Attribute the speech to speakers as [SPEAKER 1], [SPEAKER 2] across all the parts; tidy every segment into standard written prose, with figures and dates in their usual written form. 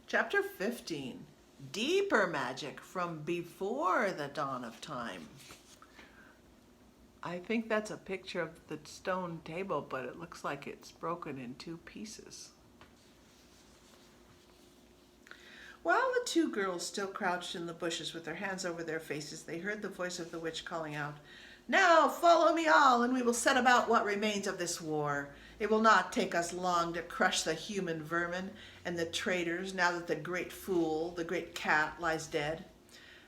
[SPEAKER 1] Chapter 15, Deeper Magic from Before the Dawn of Time. I think that's a picture of the stone table, but it looks like it's broken in two pieces. While the two girls still crouched in the bushes with their hands over their faces, they heard the voice of the witch calling out, "Now follow me all, and we will set about what remains of this war. It will not take us long to crush the human vermin and the traitors now that the great fool, the great cat, lies dead."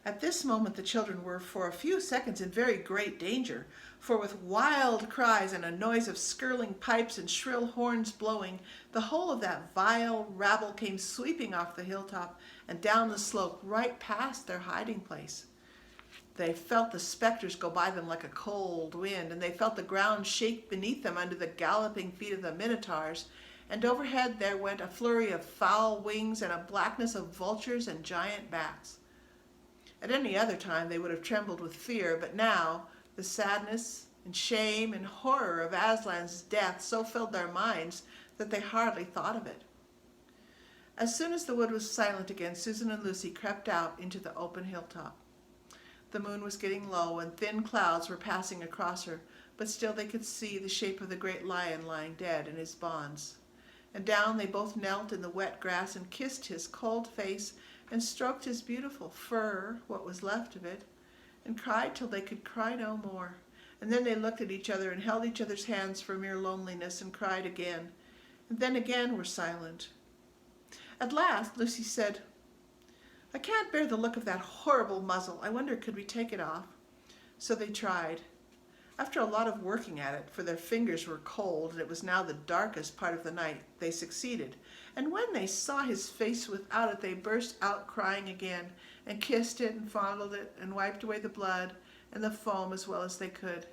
[SPEAKER 1] At this moment the children were for a few seconds in very great danger, for with wild cries and a noise of skirling pipes and shrill horns blowing, the whole of that vile rabble came sweeping off the hilltop and down the slope right past their hiding place. They felt the specters go by them like a cold wind, and they felt the ground shake beneath them under the galloping feet of the minotaurs, and overhead there went a flurry of foul wings and a blackness of vultures and giant bats. At any other time they would have trembled with fear, but now the sadness and shame and horror of Aslan's death so filled their minds that they hardly thought of it. As soon as the wood was silent again, Susan and Lucy crept out into the open hilltop. The moon was getting low, and thin clouds were passing across her, but still they could see the shape of the great lion lying dead in his bonds. And down they both knelt in the wet grass and kissed his cold face and stroked his beautiful fur, what was left of it, and cried till they could cry no more. And then they looked at each other and held each other's hands for mere loneliness and cried again, and then again were silent. At last Lucy said, "I can't bear the look of that horrible muzzle. I wonder could we take it off?" So they tried. After a lot of working at it, for their fingers were cold and it was now the darkest part of the night, they succeeded. And when they saw his face without it, they burst out crying again, and kissed it and fondled it and wiped away the blood and the foam as well as they could.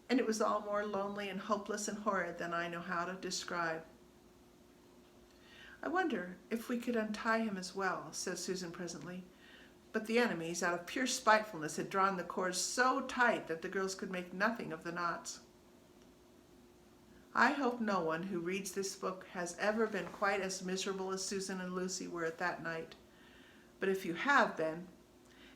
[SPEAKER 1] And it was all more lonely and hopeless and horrid than I know how to describe. "I wonder if we could untie him as well," said Susan presently. But the enemies, out of pure spitefulness, had drawn the cords so tight that the girls could make nothing of the knots. I hope no one who reads this book has ever been quite as miserable as Susan and Lucy were at that night. But if you have been,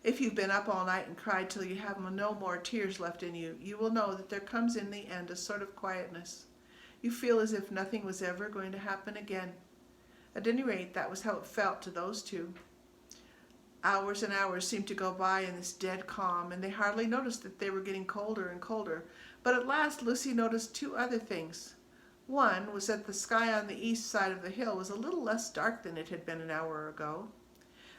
[SPEAKER 1] if you've been up all night and cried till you have no more tears left in you, you will know that there comes in the end a sort of quietness. You feel as if nothing was ever going to happen again. At any rate, that was how it felt to those two. Hours and hours seemed to go by in this dead calm, and they hardly noticed that they were getting colder and colder. But at last Lucy noticed two other things. One was that the sky on the east side of the hill was a little less dark than it had been an hour ago.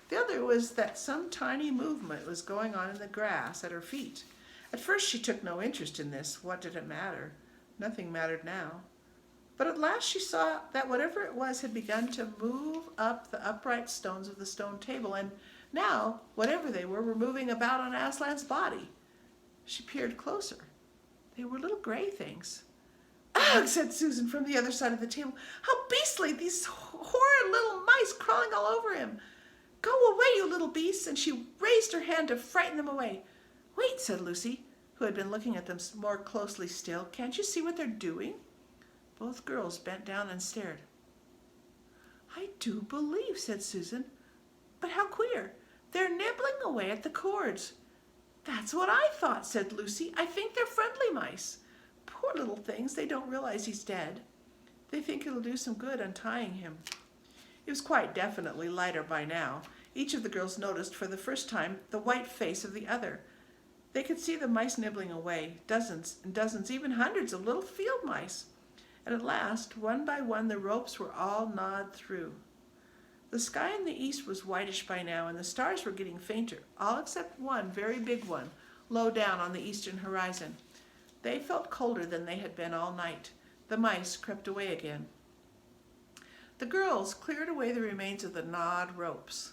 [SPEAKER 1] The other was that some tiny movement was going on in the grass at her feet. At first she took no interest in this. What did it matter? Nothing mattered now. But at last she saw that whatever it was had begun to move up the upright stones of the stone table, and now, whatever they were moving about on Aslan's body. She peered closer. They were little gray things. "Ugh," said Susan from the other side of the table. "How beastly! These horrid little mice crawling all over him. Go away, you little beasts!" And she raised her hand to frighten them away. "Wait," said Lucy, who had been looking at them more closely still. "Can't you see what they're doing?" Both girls bent down and stared. "I do believe," said Susan. "But how queer. They're nibbling away at the cords." "That's what I thought," said Lucy. "I think they're friendly mice. Poor little things, they don't realize he's dead. They think it'll do some good untying him." It was quite definitely lighter by now. Each of the girls noticed for the first time the white face of the other. They could see the mice nibbling away, dozens and dozens, even hundreds of little field mice. And at last, one by one, the ropes were all gnawed through. The sky in the east was whitish by now, and the stars were getting fainter, all except one very big one, low down on the eastern horizon. They felt colder than they had been all night. The mice crept away again. The girls cleared away the remains of the gnawed ropes.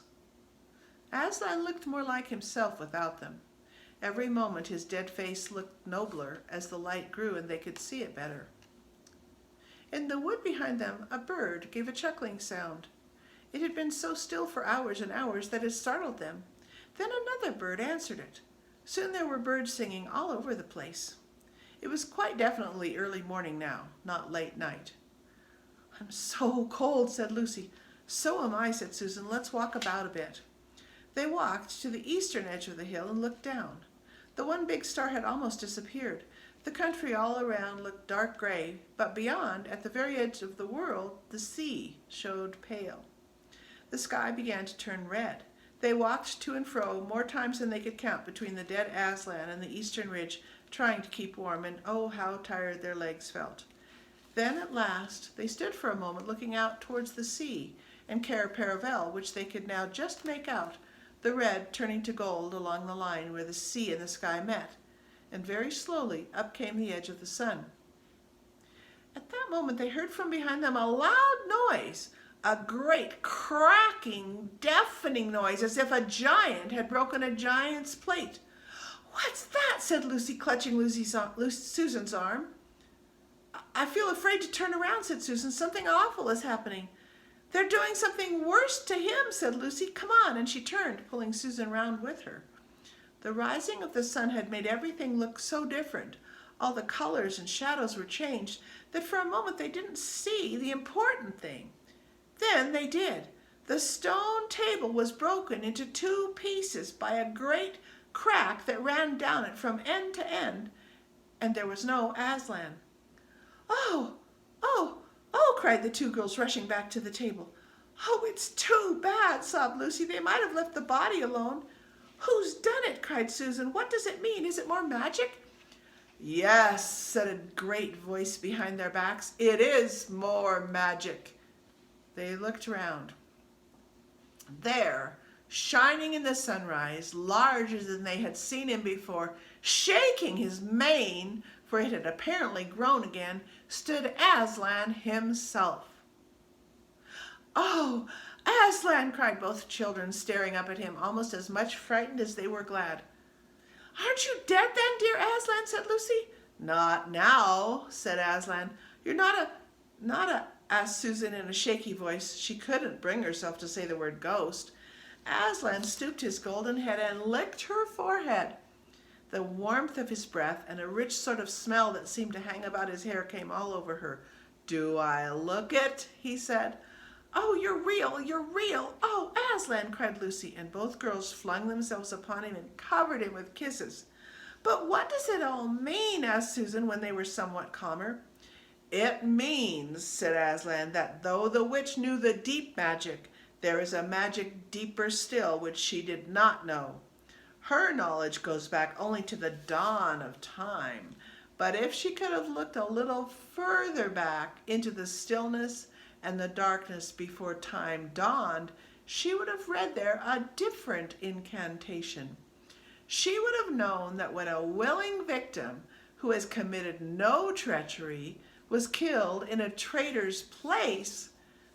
[SPEAKER 1] Aslan looked more like himself without them. Every moment his dead face looked nobler as the light grew and they could see it better. In the wood behind them, a bird gave a chuckling sound. It had been so still for hours and hours that it startled them. Then another bird answered it. Soon there were birds singing all over the place. It was quite definitely early morning now, not late night. "I'm so cold," said Lucy. So am I, said Susan. Let's walk about a bit. They walked to the eastern edge of the hill and looked down. The one big star had almost disappeared. The country all around looked dark gray, but beyond, at the very edge of the world, the sea showed pale. The sky began to turn red. They walked to and fro more times than they could count between the dead Aslan and the eastern ridge, trying to keep warm, and oh, how tired their legs felt. Then at last they stood for a moment looking out towards the sea and Cair Paravel, which they could now just make out, the red turning to gold along the line where the sea and the sky met, and very slowly up came the edge of the sun. At that moment they heard from behind them a loud noise, a great cracking, deafening noise, as if a giant had broken a giant's plate. "What's that?" said Lucy, clutching Susan's arm. "I feel afraid to turn around," said Susan. "Something awful is happening." "They're doing something worse to him," said Lucy. "Come on," and she turned, pulling Susan round with her. The rising of the sun had made everything look so different. All the colors and shadows were changed that for a moment they didn't see the important thing. Then they did. The stone table was broken into 2 pieces by a great crack that ran down it from end to end, and there was no Aslan. "Oh, oh, oh," cried the 2 girls, rushing back to the table. "Oh, it's too bad," sobbed Lucy. "They might have left the body alone." "Who's done it?" cried Susan. "What does it mean? Is it more magic?" "Yes," said a great voice behind their backs. "It is more magic." They looked round. There, shining in the sunrise, larger than they had seen him before, shaking his mane, for it had apparently grown again, stood Aslan himself. "Oh, Aslan!" cried both children, staring up at him, almost as much frightened as they were glad. "Aren't you dead then, dear Aslan?" said Lucy. "Not now," said Aslan. "You're not a, asked Susan in a shaky voice. She couldn't bring herself to say the word ghost. Aslan stooped his golden head and licked her forehead. The warmth of his breath and a rich sort of smell that seemed to hang about his hair came all over her. "Do I look it?" he said. "Oh, you're real, you're real. Oh, Aslan," cried Lucy, and both girls flung themselves upon him and covered him with kisses. "But what does it all mean?" asked Susan when they were somewhat calmer. "It means," said Aslan, "that though the witch knew the deep magic, there is a magic deeper still which she did not know. Her knowledge goes back only to the dawn of time, but if she could have looked a little further back into the stillness and the darkness before time dawned, she would have read there a different incantation. She would have known that when a willing victim who has committed no treachery was killed in a traitor's place,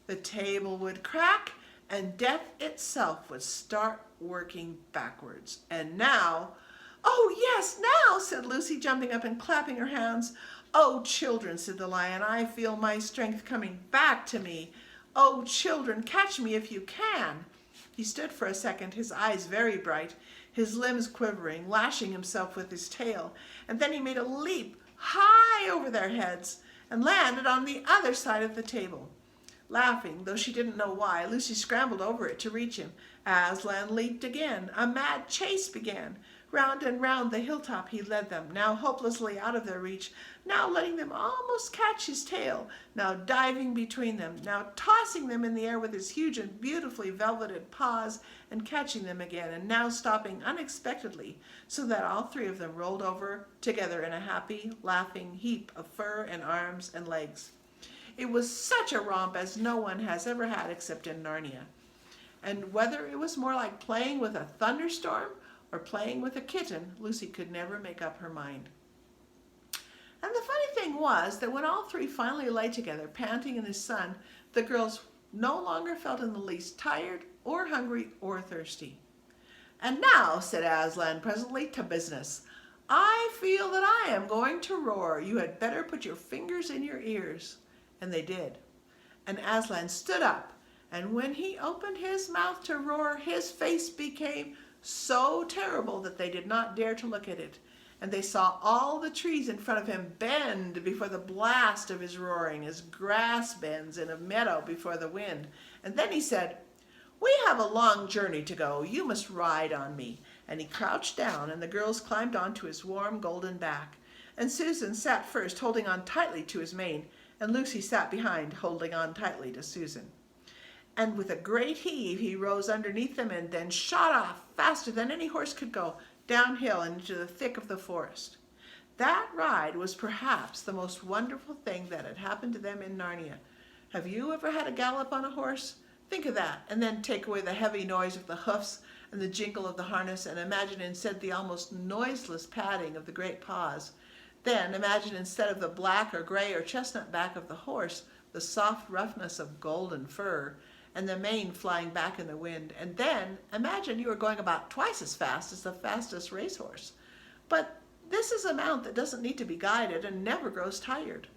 [SPEAKER 1] the table would crack and death itself would start working backwards. And now—" "Oh, yes, now," said Lucy, jumping up and clapping her hands. "Oh, children," said the lion, "I feel my strength coming back to me. Oh, children, catch me if you can." He stood for a second, his eyes very bright, his limbs quivering, lashing himself with his tail, and then he made a leap high over their heads and landed on the other side of the table. Laughing, though she didn't know why, Lucy scrambled over it to reach him. Aslan leaped again. A mad chase began. Round and round the hilltop he led them, now hopelessly out of their reach, now letting them almost catch his tail, now diving between them, now tossing them in the air with his huge and beautifully velveted paws and catching them again, and now stopping unexpectedly, so that all 3 of them rolled over together in a happy, laughing heap of fur and arms and legs. It was such a romp as no one has ever had except in Narnia. And whether it was more like playing with a thunderstorm or playing with a kitten, Lucy could never make up her mind. And the funny thing was that when all 3 finally lay together, panting in the sun, the girls no longer felt in the least tired or hungry or thirsty. "And now," said Aslan presently, "to business. I feel that I am going to roar. You had better put your fingers in your ears." And they did. And Aslan stood up, and when he opened his mouth to roar, his face became so terrible that they did not dare to look at it, and they saw all the trees in front of him bend before the blast of his roaring, as grass bends in a meadow before the wind, And then he said, "We have a long journey to go. You must ride on me." And he crouched down, and the girls climbed onto his warm golden back. And Susan sat first, holding on tightly to his mane, and Lucy sat behind, holding on tightly to Susan. And with a great heave he rose underneath them and then shot off faster than any horse could go, downhill and into the thick of the forest. That ride was perhaps the most wonderful thing that had happened to them in Narnia. Have you ever had a gallop on a horse? Think of that, and then take away the heavy noise of the hoofs and the jingle of the harness, and imagine instead the almost noiseless padding of the great paws. Then imagine instead of the black or gray or chestnut back of the horse, the soft roughness of golden fur, and the mane flying back in the wind. And then imagine you are going about twice as fast as the fastest racehorse. But this is a mount that doesn't need to be guided and never grows tired.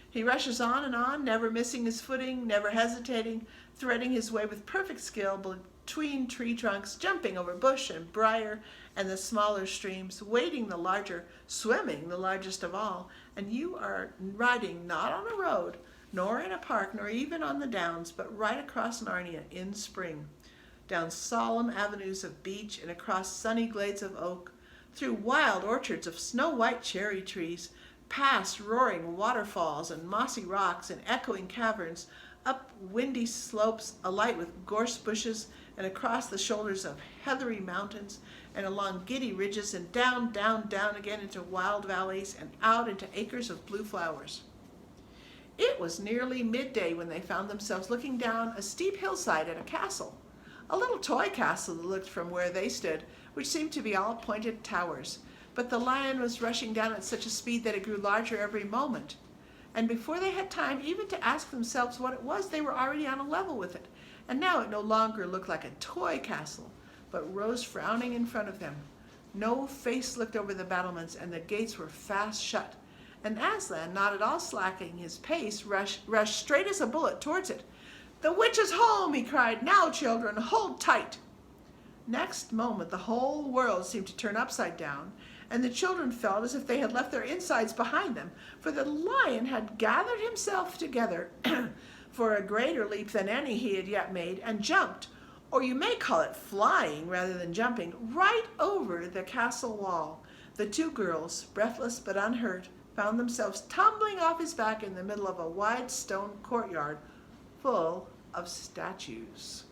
[SPEAKER 1] He rushes on, never missing his footing, never hesitating, threading his way with perfect skill between tree trunks, jumping over bush and briar and the smaller streams, wading the larger, swimming the largest of all. And you are riding not on a road, nor in a park, nor even on the downs, but right across Narnia in spring, down solemn avenues of beech and across sunny glades of oak, through wild orchards of snow-white cherry trees, past roaring waterfalls and mossy rocks and echoing caverns, up windy slopes alight with gorse bushes, and across the shoulders of heathery mountains, and along giddy ridges, and down, down, down again into wild valleys, and out into acres of blue flowers. It was nearly midday when they found themselves looking down a steep hillside at a castle, a little toy castle that looked from where they stood, which seemed to be all pointed towers. But the lion was rushing down at such a speed that it grew larger every moment. And before they had time even to ask themselves what it was, they were already on a level with it. And now it no longer looked like a toy castle, but rose frowning in front of them. No face looked over the battlements, and the gates were fast shut. And Aslan, not at all slacking his pace, rushed straight as a bullet towards it. "The witch is home!" he cried. "Now, children, hold tight!" Next moment the whole world seemed to turn upside down, and the children felt as if they had left their insides behind them, for the lion had gathered himself together for a greater leap than any he had yet made, and jumped, or you may call it flying rather than jumping, right over the castle wall. The two girls, breathless but unhurt, found themselves tumbling off his back in the middle of a wide stone courtyard full of statues.